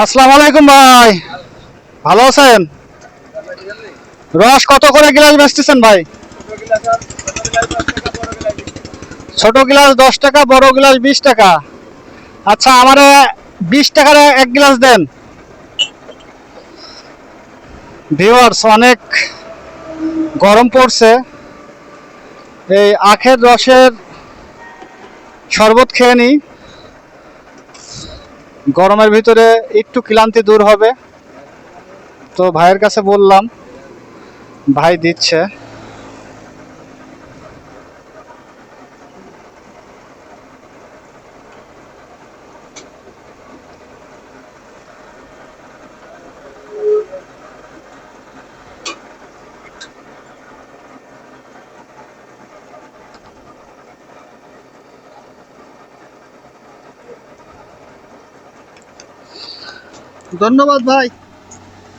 আসসালামু আলাইকুম ভাই, ভালো আছেন? রস কত করে গ্লাস বেচতেছেন ভাই? ছোট গ্লাস 10 টাকা, বড় গ্লাস 20 টাকা। আচ্ছা, আমারে 20 টাকার এক গ্লাস দেন। ভিউয়ার্স, অনেক গরম পড়ছে, এই আখের রসের শরবত খেয়ে নিই, গরমের ভিতরে একটু ক্লান্তি দূর হবে। তো ভাইয়ের কাছে বললাম, ভাই দিচ্ছে। ধন্যবাদ ভাই।